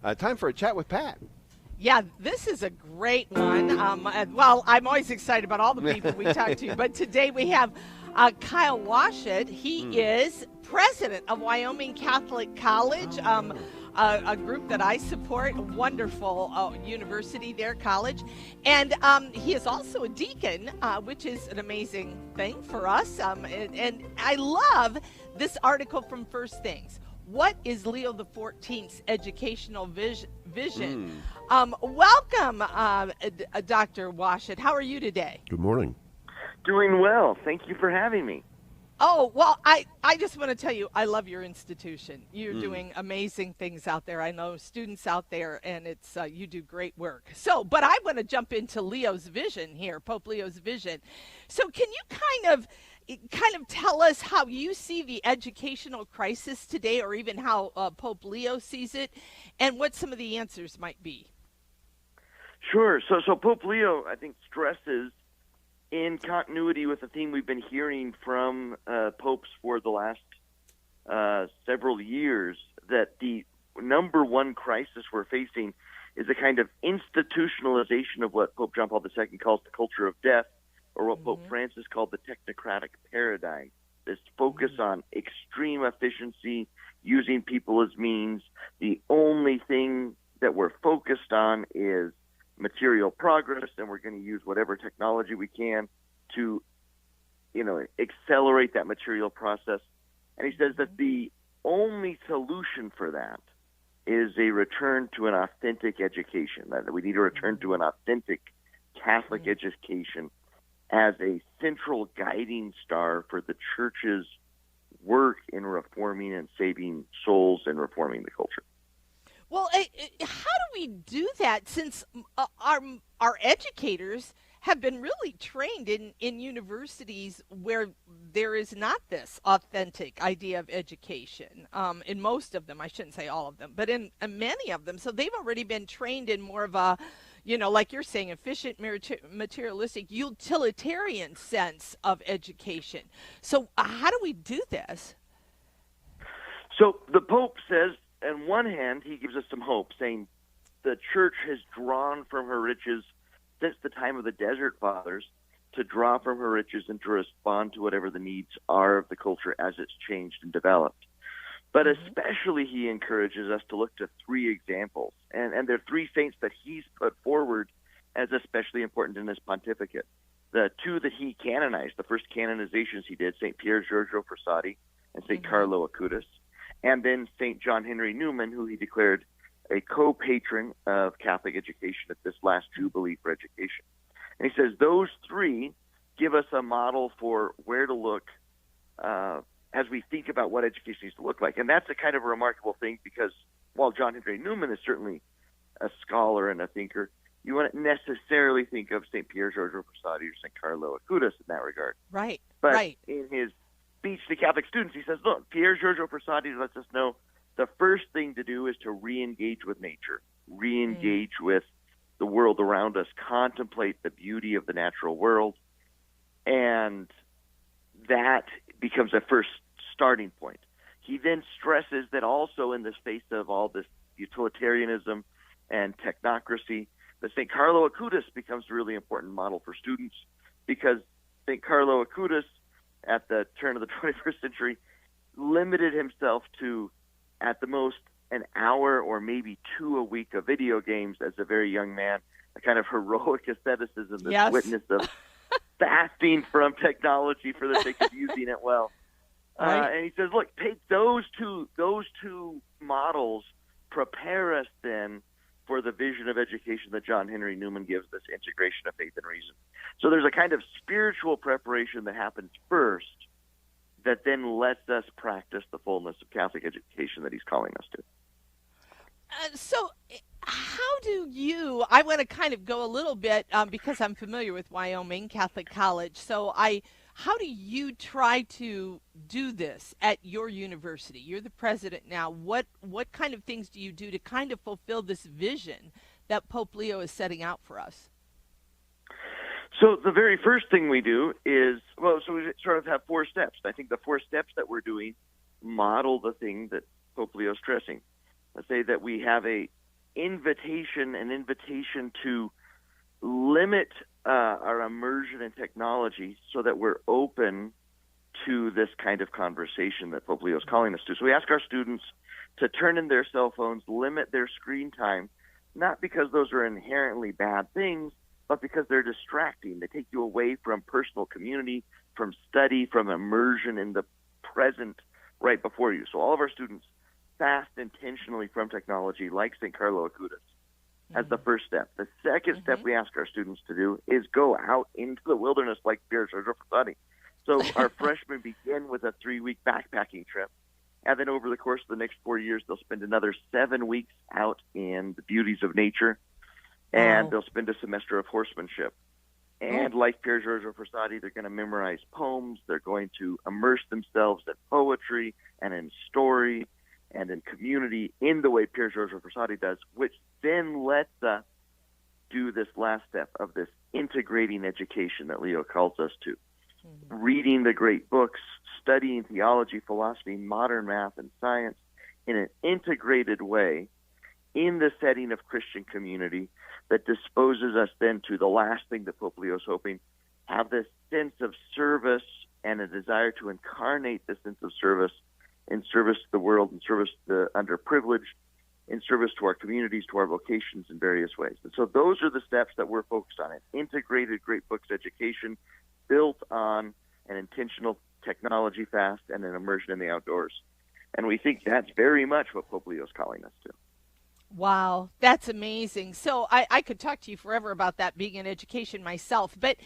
Time for a chat with Pat. Yeah, this is a great one. Well, I'm always excited about all the people we talk to, but today we have Kyle Washut. He is president of Wyoming Catholic College, a group that I support, a wonderful university there, college. And he is also a deacon, which is an amazing thing for us. And I love this article from First Things. What is Leo the 14th's educational vision? Welcome, Dr. Washut. How are you today? Good morning. Doing well. Thank you for having me. Oh, well, I just want to tell you, I love your institution. You're doing amazing things out there. I know students out there, and it's you do great work. So, but I want to jump into Leo's vision here, Pope Leo's vision. So can you kind of tell us how you see the educational crisis today, or even how Pope Leo sees it, and what some of the answers might be? Sure. So Pope Leo, I think, stresses, in continuity with the theme we've been hearing from popes for the last several years, that the number one crisis we're facing is a kind of institutionalization of what Pope John Paul II calls the culture of death, or what Pope Francis called the technocratic paradigm. This focus on extreme efficiency, using people as means. The only thing that we're focused on is material progress, and we're going to use whatever technology we can to, accelerate that material process. And he says that the only solution for that is a return to an authentic education, that we need to return to an authentic Catholic education as a central guiding star for the church's work in reforming and saving souls and reforming the culture. Well, how do we do that, since our educators have been really trained in universities where there is not this authentic idea of education, in most of them. I shouldn't say all of them, but in many of them. So they've already been trained in more of a, like you're saying, efficient, materialistic, utilitarian sense of education. So how do we do this? So the Pope says, on one hand, he gives us some hope, saying the church has drawn from her riches since the time of the Desert Fathers, to draw from her riches and to respond to whatever the needs are of the culture as it's changed and developed. But especially he encourages us to look to three examples, and they're three saints that he's put forward as especially important in his pontificate. The two that he canonized, the first canonizations he did, St. Pier Giorgio Frassati and St. Carlo Acutis, and then St. John Henry Newman, who he declared a co-patron of Catholic education at this last Jubilee for education. And he says those three give us a model for where to look as we think about what education needs to look like. And that's a kind of a remarkable thing, because while John Henry Newman is certainly a scholar and a thinker, you wouldn't necessarily think of St. Pier Giorgio Frassati or St. Carlo Acutis in that regard. Right, but right. in his speech to Catholic students, he says, look, Pier Giorgio Frassati lets us know the first thing to do is to re-engage with nature, re-engage with the world around us, contemplate the beauty of the natural world, and that becomes a first starting point. He then stresses that also in the face of all this utilitarianism and technocracy, that St. Carlo Acutis becomes a really important model for students, because St. Carlo Acutis, at the turn of the 21st century, limited himself to, at the most, an hour or maybe two a week of video games as a very young man, a kind of heroic asceticism, this witness of fasting from technology for the sake of using it well. And he says, look, take those two models, prepare us then for the vision of education that John Henry Newman gives, this integration of faith and reason. So there's a kind of spiritual preparation that happens first that then lets us practice the fullness of Catholic education that he's calling us to. So how do you, I want to kind of go a little bit, because I'm familiar with Wyoming Catholic College, so how do you try to do this at your university? You're the president now. What kind of things do you do to kind of fulfill this vision that Pope Leo is setting out for us? So the very first thing we do is, so we sort of have four steps. I think the four steps that we're doing model the thing that Pope Leo is stressing. Let's say that we have a an invitation to limit our immersion in technology so that we're open to this kind of conversation that Pope Leo is calling us to. So we ask our students to turn in their cell phones, limit their screen time, not because those are inherently bad things, but because they're distracting. They take you away from personal community, from study, from immersion in the present right before you. So all of our students fast intentionally from technology, like St. Carlo Acutis, as the first step. The second step we ask our students to do is go out into the wilderness like Pier Giorgio Frassati. So our freshmen begin with a 3-week backpacking trip. And then over the course of the next 4 years, they'll spend another 7 weeks out in the beauties of nature. And they'll spend a semester of horsemanship. And like Pier Giorgio Frassati, they're going to memorize poems. They're going to immerse themselves in poetry and in story and in community in the way Pier Giorgio Frassati does, which then lets us do this last step of this integrating education that Leo calls us to. Reading the great books, studying theology, philosophy, modern math, and science in an integrated way in the setting of Christian community that disposes us then to the last thing that Pope Leo is hoping, have this sense of service and a desire to incarnate this sense of service in service to the world, in service to the underprivileged, in service to our communities, to our vocations in various ways. And so those are the steps that we're focused on, an integrated great books education built on an intentional technology fast and an immersion in the outdoors. And we think that's very much what Pope Leo is calling us to. Wow, that's amazing. So I could talk to you forever about that, being in education myself. But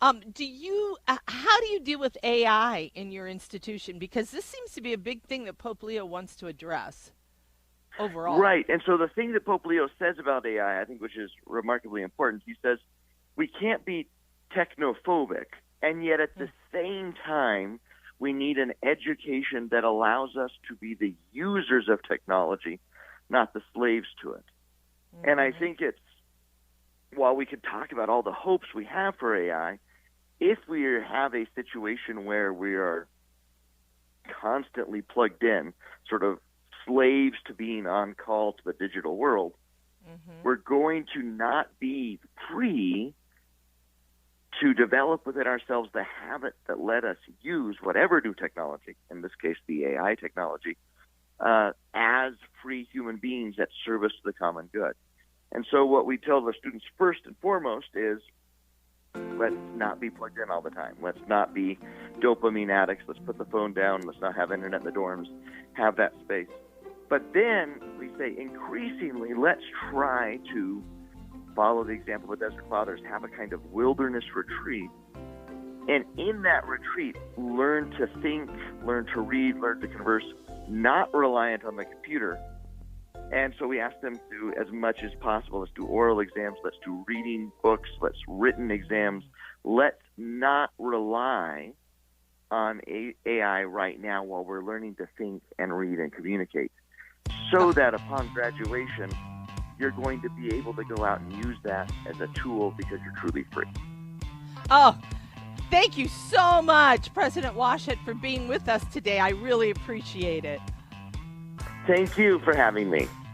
how do you deal with AI in your institution? Because this seems to be a big thing that Pope Leo wants to address overall. Right. And so the thing that Pope Leo says about AI, I think, which is remarkably important, he says we can't be technophobic, and yet at the same time, we need an education that allows us to be the users of technology, not the slaves to it. And I think it's, while we could talk about all the hopes we have for AI, if we have a situation where we are constantly plugged in, sort of slaves to being on call to the digital world, we're going to not be free to develop within ourselves the habit that let us use whatever new technology, in this case the AI technology, as free human beings at service to the common good. And so what we tell the students first and foremost is, let's not be plugged in all the time. Let's not be dopamine addicts. Let's put the phone down. Let's not have internet in the dorms. Have that space. But then we say, increasingly, let's try to follow the example of the Desert Fathers, have a kind of wilderness retreat. And in that retreat, learn to think, learn to read, learn to converse, not reliant on the computer. And so we ask them to, as much as possible, let's do oral exams, let's do reading books, let's written exams. Let's not rely on AI right now while we're learning to think and read and communicate, so that upon graduation, you're going to be able to go out and use that as a tool because you're truly free. Oh, thank you so much, President Washut, for being with us today. I really appreciate it. Thank you for having me.